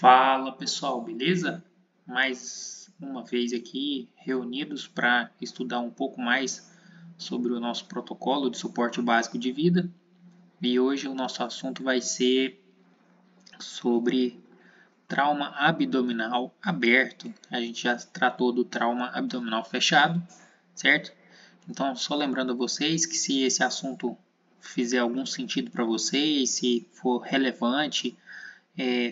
Fala pessoal, beleza? Mais uma vez aqui reunidos para estudar um pouco mais sobre o nosso protocolo de suporte básico de vida. E hoje o nosso assunto vai ser sobre trauma abdominal aberto. A gente já tratou do trauma abdominal fechado, certo? Então, só lembrando a vocês que se esse assunto fizer algum sentido para vocês, se for relevante,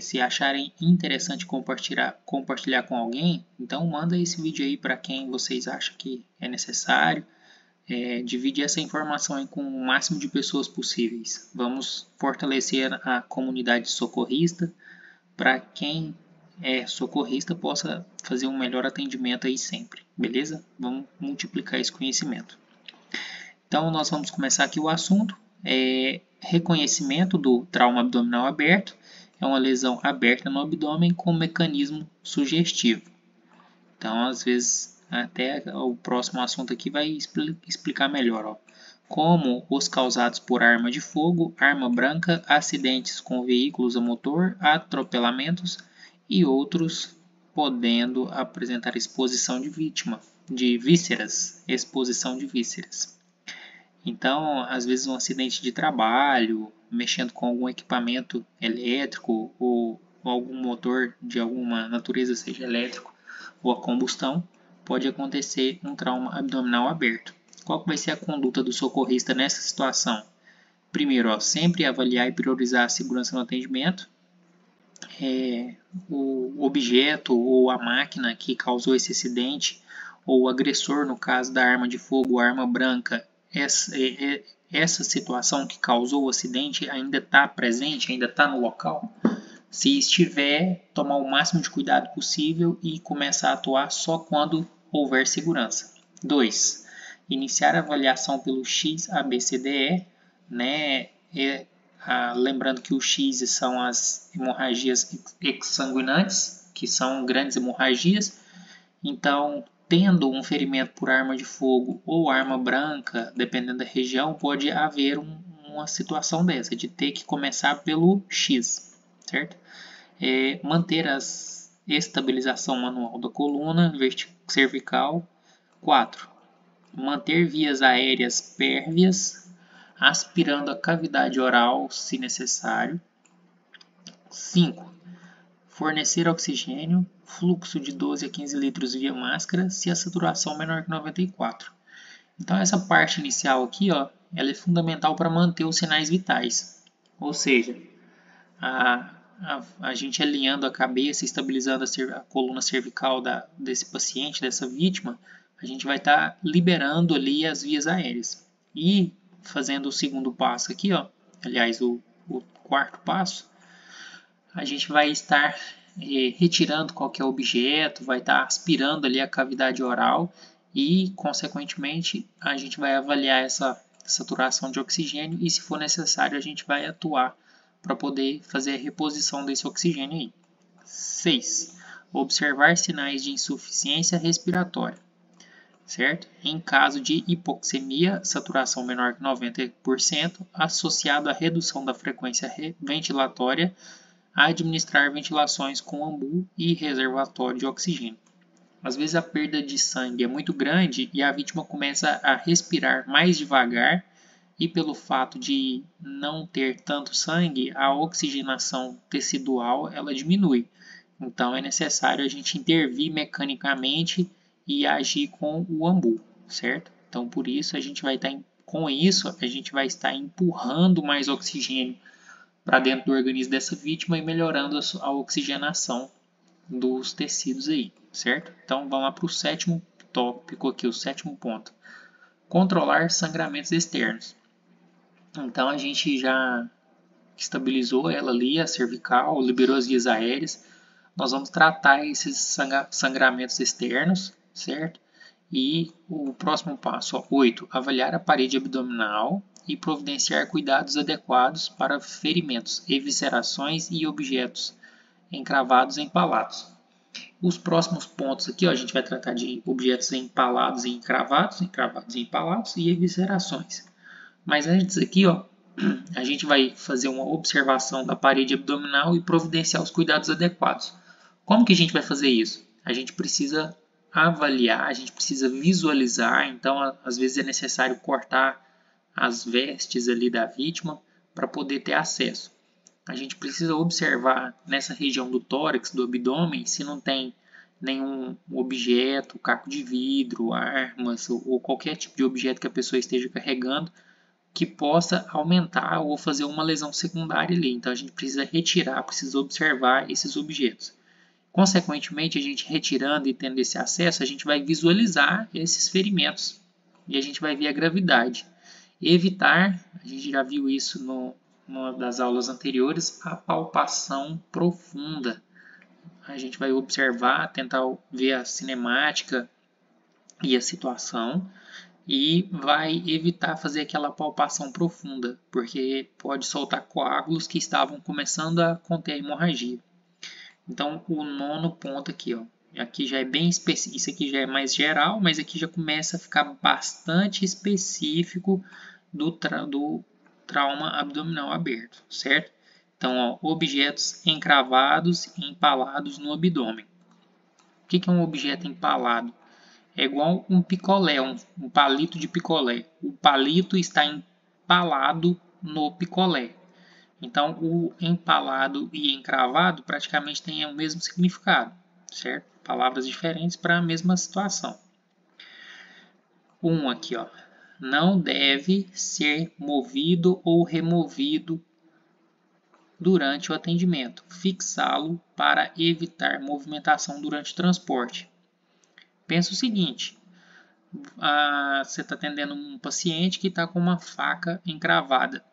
se acharem interessante compartilhar com alguém, então manda esse vídeo aí para quem vocês acham que é necessário. Divide essa informação aí com o máximo de pessoas possíveis. Vamos fortalecer a comunidade socorrista para quem é socorrista possa fazer um melhor atendimento aí sempre, beleza? Vamos multiplicar esse conhecimento. Então nós vamos começar aqui o assunto. Reconhecimento do trauma abdominal aberto. É uma lesão aberta no abdômen com mecanismo sugestivo. Então, às vezes, até o próximo assunto aqui vai explicar melhor. Ó. Como os causados por arma de fogo, arma branca, acidentes com veículos a motor, atropelamentos e outros, podendo apresentar exposição de vísceras. Exposição de vísceras. Então, às vezes um acidente de trabalho, mexendo com algum equipamento elétrico ou algum motor de alguma natureza, seja elétrico ou a combustão, pode acontecer um trauma abdominal aberto. Qual vai ser a conduta do socorrista nessa situação? Primeiro, sempre avaliar e priorizar a segurança no atendimento. O objeto ou a máquina que causou esse acidente, ou o agressor, no caso da arma de fogo ou arma branca, essa situação que causou o acidente ainda está presente, ainda está no local? Se estiver, tomar o máximo de cuidado possível e começar a atuar só quando houver segurança. 2. Iniciar a avaliação pelo XABCDE, né? Lembrando que o X são as hemorragias exsanguinantes, que são grandes hemorragias. Então, tendo um ferimento por arma de fogo ou arma branca, dependendo da região, pode haver uma situação dessa, de ter que começar pelo X, certo? Manter a estabilização manual da coluna cervical. 4. Manter vias aéreas pérvias, aspirando a cavidade oral, se necessário. 5. Fornecer oxigênio, fluxo de 12 a 15 litros via máscara, se a saturação é menor que 94. Então essa parte inicial aqui, ó, ela é fundamental para manter os sinais vitais. Ou seja, a gente alinhando a cabeça, estabilizando a coluna cervical desse paciente, dessa vítima, a gente vai estar liberando ali as vias aéreas. E fazendo o segundo passo aqui, ó, aliás, o quarto passo, a gente vai estar retirando qualquer objeto, vai estar aspirando ali a cavidade oral e, consequentemente, a gente vai avaliar essa saturação de oxigênio e, se for necessário, a gente vai atuar para poder fazer a reposição desse oxigênio aí. 6. Observar sinais de insuficiência respiratória, certo? Em caso de hipoxemia, saturação menor que 90%, associado à redução da frequência ventilatória, a administrar ventilações com ambu e reservatório de oxigênio. Às vezes a perda de sangue é muito grande e a vítima começa a respirar mais devagar, e pelo fato de não ter tanto sangue, a oxigenação tecidual ela diminui. Então é necessário a gente intervir mecanicamente e agir com o ambu, certo? Então por isso a gente vai estar empurrando mais oxigênio para dentro do organismo dessa vítima e melhorando a oxigenação dos tecidos aí, certo? Então vamos lá para o sétimo tópico aqui, o sétimo ponto. Controlar sangramentos externos. Então a gente já estabilizou ela ali, a cervical, liberou as vias aéreas. Nós vamos tratar esses sangramentos externos, certo? E o próximo passo, 8, avaliar a parede abdominal e providenciar cuidados adequados para ferimentos, eviscerações e objetos encravados e empalados. Os próximos pontos aqui, ó, a gente vai tratar de objetos empalados e encravados e empalados e eviscerações. Mas antes aqui, ó, a gente vai fazer uma observação da parede abdominal e providenciar os cuidados adequados. Como que a gente vai fazer isso? A gente precisa avaliar, a gente precisa visualizar, então às vezes é necessário cortar as vestes ali da vítima para poder ter acesso. A gente precisa observar nessa região do tórax, do abdômen, se não tem nenhum objeto, caco de vidro, armas ou qualquer tipo de objeto que a pessoa esteja carregando que possa aumentar ou fazer uma lesão secundária ali. Então a gente precisa retirar, precisa observar esses objetos. Consequentemente, a gente retirando e tendo esse acesso, a gente vai visualizar esses ferimentos e a gente vai ver a gravidade. Evitar, a gente já viu isso numa das aulas anteriores, a palpação profunda. A gente vai observar, tentar ver a cinemática e a situação e vai evitar fazer aquela palpação profunda, porque pode soltar coágulos que estavam começando a conter a hemorragia. Então, o nono ponto aqui, ó, aqui já é bem específico, isso aqui já é mais geral, mas aqui já começa a ficar bastante específico do trauma abdominal aberto, certo? Então, ó, objetos encravados e empalados no abdômen. O que é um objeto empalado? É igual um picolé, um palito de picolé. O palito está empalado no picolé. Então, o empalado e encravado praticamente têm o mesmo significado, certo? Palavras diferentes para a mesma situação. Aqui, ó. Não deve ser movido ou removido durante o atendimento. Fixá-lo para evitar movimentação durante o transporte. Pensa o seguinte, você está atendendo um paciente que está com uma faca encravada.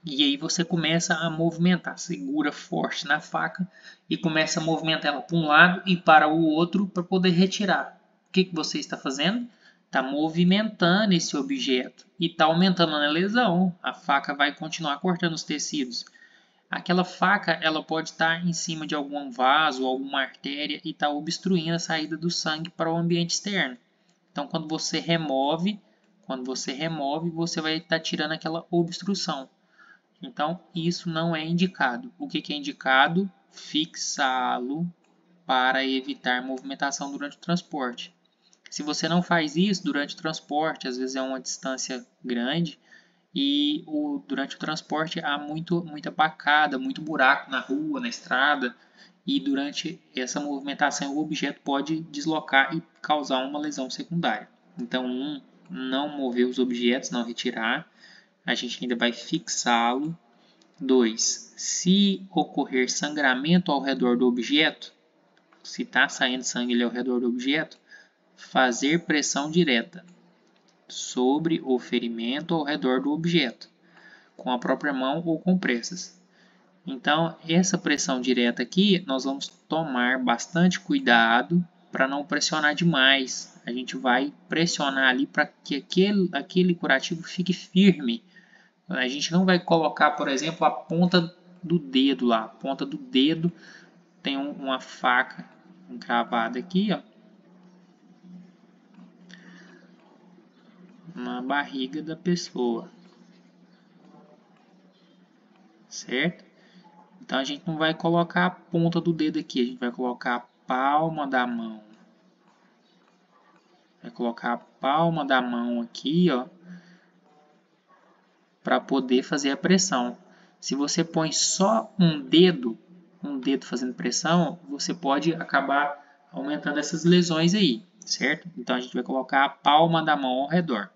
E aí você começa a movimentar, segura forte na faca e começa a movimentar ela para um lado e para o outro para poder retirar. O que você está fazendo? Está movimentando esse objeto e está aumentando a lesão. A faca vai continuar cortando os tecidos. Aquela faca ela pode estar em cima de algum vaso, alguma artéria e está obstruindo a saída do sangue para o ambiente externo. Então, quando você remove, você vai estar tirando aquela obstrução. Então, isso não é indicado. O que é indicado? Fixá-lo para evitar movimentação durante o transporte. Se você não faz isso durante o transporte, às vezes é uma distância grande e durante o transporte há muita pacada, muito buraco na rua, na estrada, e durante essa movimentação o objeto pode deslocar e causar uma lesão secundária. Então, não mover os objetos, não retirar, a gente ainda vai fixá-lo. 2. Se ocorrer sangramento ao redor do objeto, se está saindo sangue ali ao redor do objeto, fazer pressão direta sobre o ferimento ao redor do objeto, com a própria mão ou com pressas. Então, essa pressão direta aqui, nós vamos tomar bastante cuidado para não pressionar demais. A gente vai pressionar ali para que aquele curativo fique firme. A gente não vai colocar, por exemplo, a ponta do dedo lá. A ponta do dedo tem uma faca encravada aqui, ó, na barriga da pessoa, certo? Então a gente não vai colocar a ponta do dedo aqui, a gente vai colocar a palma da mão. Vai colocar a palma da mão aqui, ó, para poder fazer a pressão. Se você põe só um dedo fazendo pressão, você pode acabar aumentando essas lesões aí, certo? Então a gente vai colocar a palma da mão ao redor.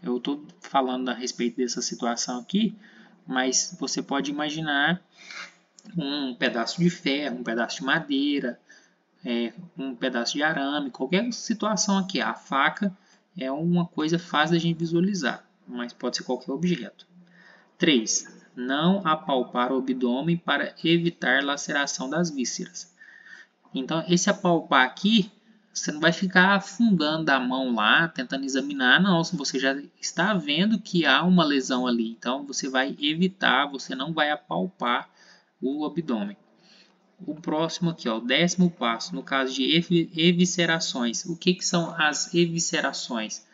Eu estou falando a respeito dessa situação aqui, mas você pode imaginar um pedaço de ferro, um pedaço de madeira, um pedaço de arame, qualquer situação aqui. A faca é uma coisa fácil da gente visualizar, mas pode ser qualquer objeto. 3. Não apalpar o abdômen para evitar laceração das vísceras. Então, esse apalpar aqui, você não vai ficar afundando a mão lá, tentando examinar, não. Você já está vendo que há uma lesão ali. Então, você vai evitar, você não vai apalpar o abdômen. O próximo aqui, ó, o 10º passo, no caso de eviscerações. O que são as eviscerações?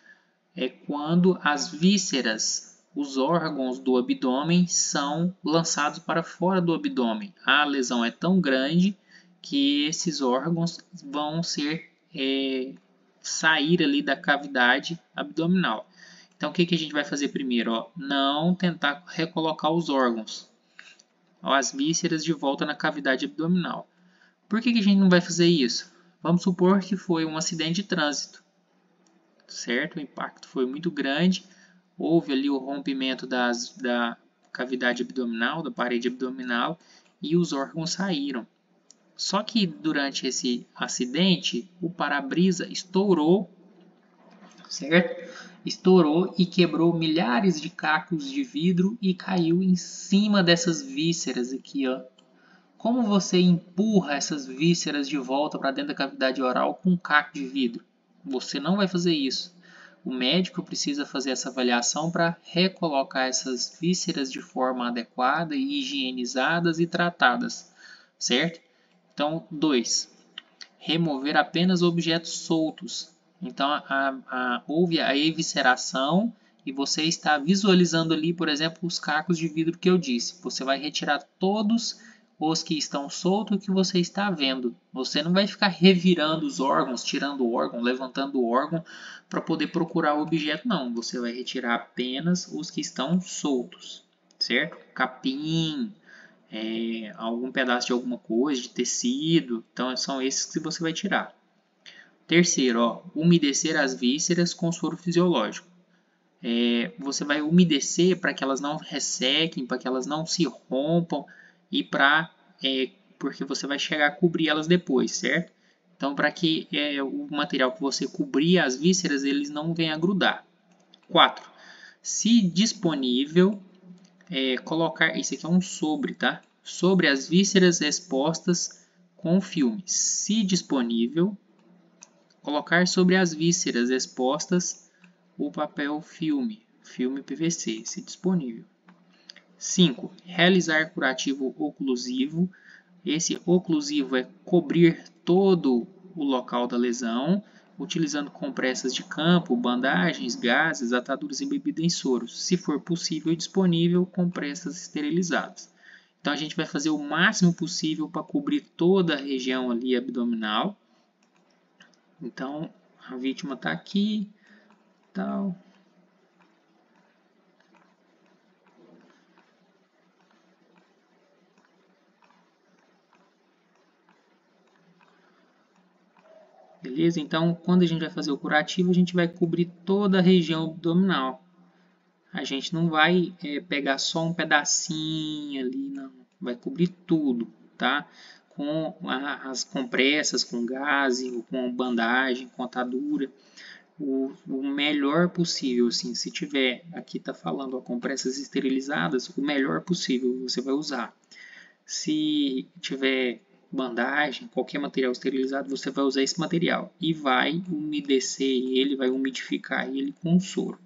É quando as vísceras os órgãos do abdômen são lançados para fora do abdômen. A lesão é tão grande que esses órgãos vão sair ali da cavidade abdominal. Então, o que a gente vai fazer primeiro? Ó? Não tentar recolocar os órgãos, as vísceras de volta na cavidade abdominal. Por que a gente não vai fazer isso? Vamos supor que foi um acidente de trânsito, certo? O impacto foi muito grande, houve ali o rompimento da cavidade abdominal, da parede abdominal, e os órgãos saíram. Só que durante esse acidente, o para-brisa estourou, certo? Estourou e quebrou milhares de cacos de vidro e caiu em cima dessas vísceras aqui, ó. Como você empurra essas vísceras de volta para dentro da cavidade oral com um caco de vidro? Você não vai fazer isso. O médico precisa fazer essa avaliação para recolocar essas vísceras de forma adequada, higienizadas e tratadas, certo? Então, 2. Remover apenas objetos soltos. Então, houve a evisceração e você está visualizando ali, por exemplo, os cacos de vidro que eu disse. Você vai retirar todos os que estão soltos que você está vendo. Você não vai ficar revirando os órgãos, tirando o órgão, levantando o órgão para poder procurar o objeto, não. Você vai retirar apenas os que estão soltos, certo? Capim, algum pedaço de alguma coisa, de tecido. Então, são esses que você vai tirar. Terceiro, ó, umedecer as vísceras com soro fisiológico. Você vai umedecer para que elas não ressequem, para que elas não se rompam e porque você vai chegar a cobrir elas depois, certo? Então, para que o material que você cobrir as vísceras, eles não venham a grudar. 4. Se disponível, colocar, isso aqui é um sobre, tá? Sobre as vísceras expostas com filme. Se disponível, colocar sobre as vísceras expostas o papel filme PVC, se disponível. 5. Realizar curativo oclusivo. Esse oclusivo é cobrir todo o local da lesão, utilizando compressas de campo, bandagens, gases, ataduras embebidas em soros. Se for possível e disponível, compressas esterilizadas. Então a gente vai fazer o máximo possível para cobrir toda a região ali abdominal. Então a vítima está aqui, tal. Beleza? Então, quando a gente vai fazer o curativo, a gente vai cobrir toda a região abdominal. A gente não vai pegar só um pedacinho ali, não. Vai cobrir tudo, tá? Com as compressas, com gaze, com bandagem, com atadura. O melhor possível, assim, se tiver, aqui está falando, compressas esterilizadas, o melhor possível você vai usar. Se tiver bandagem, qualquer material esterilizado, você vai usar esse material e vai umedecer ele, vai umidificar ele com soro.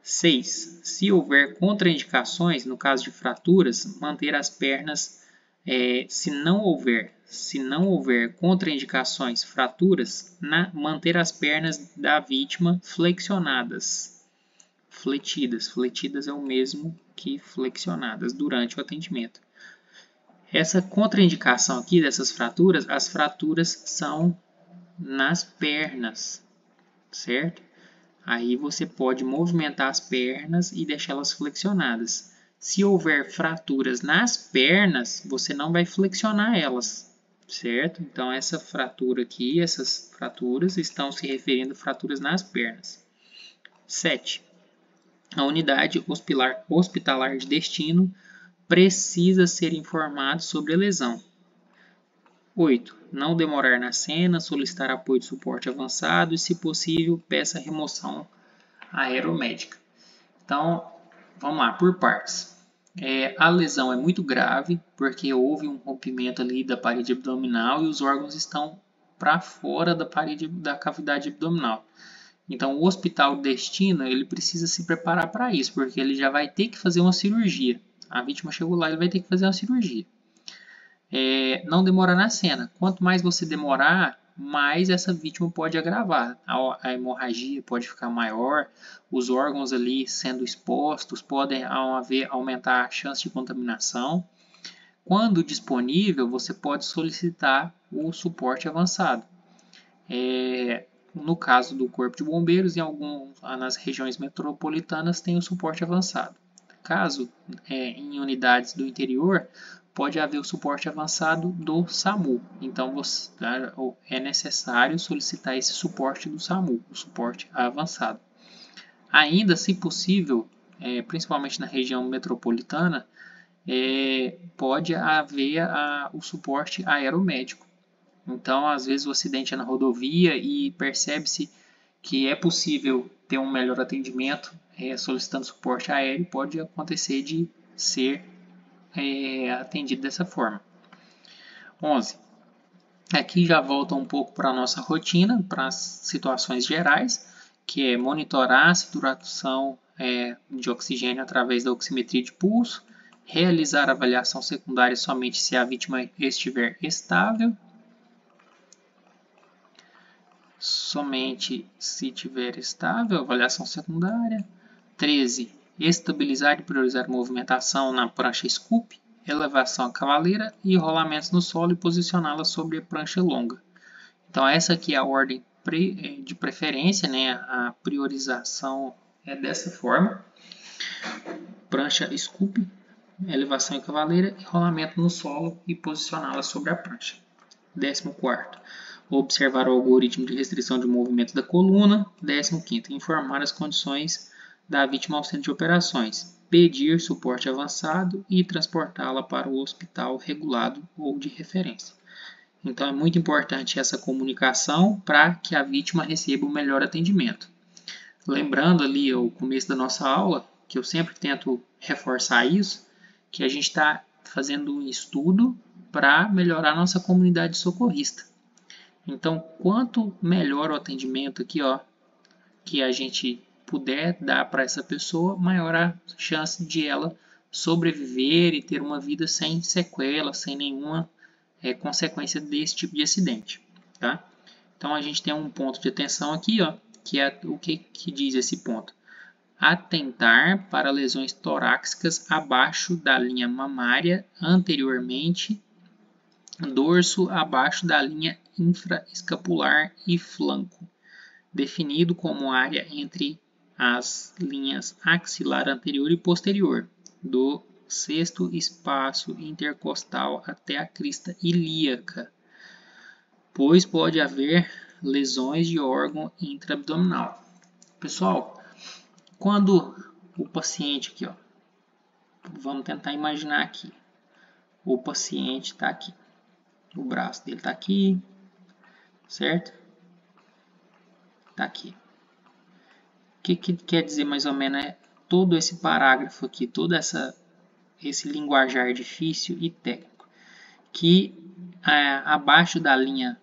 6. Se houver contraindicações, no caso de fraturas, manter as pernas, se não houver contraindicações, fraturas, manter as pernas da vítima flexionadas, fletidas. Fletidas é o mesmo que flexionadas durante o atendimento. Essa contraindicação aqui dessas fraturas, as fraturas são nas pernas, certo? Aí você pode movimentar as pernas e deixá-las flexionadas. Se houver fraturas nas pernas, você não vai flexionar elas, certo? Então essa fratura aqui, essas fraturas estão se referindo a fraturas nas pernas. 7. A unidade hospitalar de destino precisa ser informado sobre a lesão. 8. Não demorar na cena, solicitar apoio de suporte avançado e, se possível, peça remoção aeromédica. Então, vamos lá, por partes. A lesão é muito grave porque houve um rompimento ali da parede abdominal e os órgãos estão para fora da cavidade abdominal. Então, o hospital de destino ele precisa se preparar para isso, porque ele já vai ter que fazer uma cirurgia. A vítima chegou lá, ele vai ter que fazer uma cirurgia. Não demorar na cena. Quanto mais você demorar, mais essa vítima pode agravar. A hemorragia pode ficar maior, os órgãos ali sendo expostos podem aumentar a chance de contaminação. Quando disponível, você pode solicitar o suporte avançado. No caso do Corpo de Bombeiros, nas regiões metropolitanas tem o suporte avançado. Caso em unidades do interior, pode haver o suporte avançado do SAMU. Então, é necessário solicitar esse suporte do SAMU, o suporte avançado. Ainda, se possível, principalmente na região metropolitana, pode haver o suporte aeromédico. Então, às vezes o acidente é na rodovia e percebe-se que é possível ter um melhor atendimento solicitando suporte aéreo, pode acontecer de ser atendido dessa forma. 11. Aqui já volta um pouco para a nossa rotina, para as situações gerais, que é monitorar a saturação de oxigênio através da oximetria de pulso, realizar avaliação secundária somente se a vítima estiver estável, somente se estiver estável, avaliação secundária. 13. Estabilizar e priorizar a movimentação na prancha scoop, elevação à cavaleira e rolamentos no solo e posicioná-la sobre a prancha longa. Então essa aqui é a ordem de preferência, né? A priorização é dessa forma. Prancha scoop, elevação em cavaleira e rolamento no solo e posicioná-la sobre a prancha. 14º. Observar o algoritmo de restrição de movimento da coluna. 15º. Informar as condições da vítima ao centro de operações. Pedir suporte avançado e transportá-la para o hospital regulado ou de referência. Então é muito importante essa comunicação para que a vítima receba o melhor atendimento. Lembrando ali o começo da nossa aula, que eu sempre tento reforçar isso, que a gente está fazendo um estudo para melhorar a nossa comunidade socorrista. Então, quanto melhor o atendimento aqui, que a gente puder dar para essa pessoa, maior a chance de ela sobreviver e ter uma vida sem sequela, sem nenhuma consequência desse tipo de acidente, tá? Então, a gente tem um ponto de atenção aqui, que é o que diz esse ponto. Atentar para lesões torácicas abaixo da linha mamária anteriormente, dorso abaixo da linha infraescapular e flanco, definido como área entre as linhas axilar anterior e posterior, do sexto espaço intercostal até a crista ilíaca, pois pode haver lesões de órgão intraabdominal. Pessoal, quando o paciente aqui, vamos tentar imaginar aqui, o paciente está aqui, o braço dele está aqui, certo? Está aqui. O que quer dizer mais ou menos todo esse parágrafo aqui, todo esse linguajar difícil e técnico, que abaixo da linha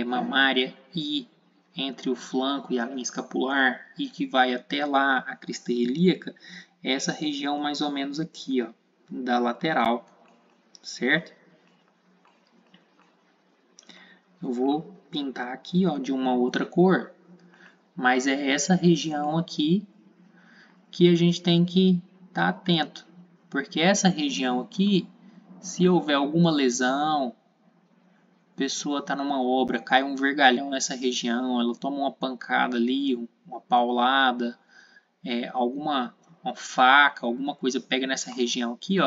mamária e entre o flanco e a linha escapular e que vai até lá a crista ilíaca, é essa região mais ou menos aqui, da lateral, certo? Eu vou pintar aqui, de uma outra cor, mas é essa região aqui que a gente tem que estar atento, porque essa região aqui, se houver alguma lesão, a pessoa está numa obra, cai um vergalhão nessa região, ela toma uma pancada ali, uma paulada, uma faca, alguma coisa pega nessa região aqui,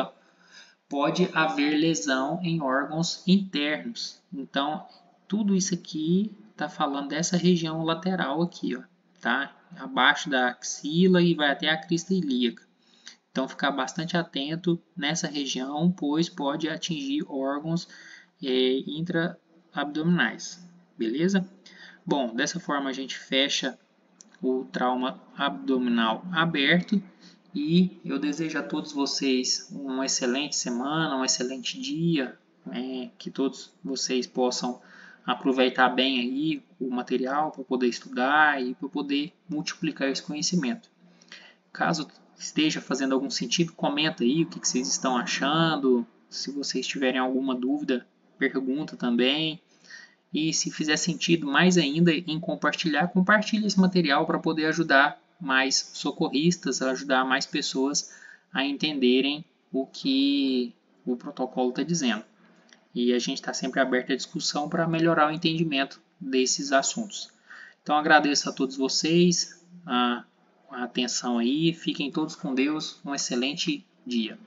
pode haver lesão em órgãos internos. Então, tudo isso aqui está falando dessa região lateral aqui, tá? Abaixo da axila e vai até a crista ilíaca. Então, ficar bastante atento nessa região, pois pode atingir órgãos intraabdominais, beleza? Bom, dessa forma a gente fecha o trauma abdominal aberto e eu desejo a todos vocês uma excelente semana, um excelente dia, que todos vocês possam aproveitar bem aí o material para poder estudar e para poder multiplicar esse conhecimento. Caso esteja fazendo algum sentido, comenta aí o que vocês estão achando. Se vocês tiverem alguma dúvida, pergunta também. E se fizer sentido mais ainda em compartilhar, compartilhe esse material para poder ajudar mais socorristas, ajudar mais pessoas a entenderem o que o protocolo está dizendo. E a gente está sempre aberto à discussão para melhorar o entendimento desses assuntos. Então agradeço a todos vocês a atenção aí, fiquem todos com Deus, um excelente dia.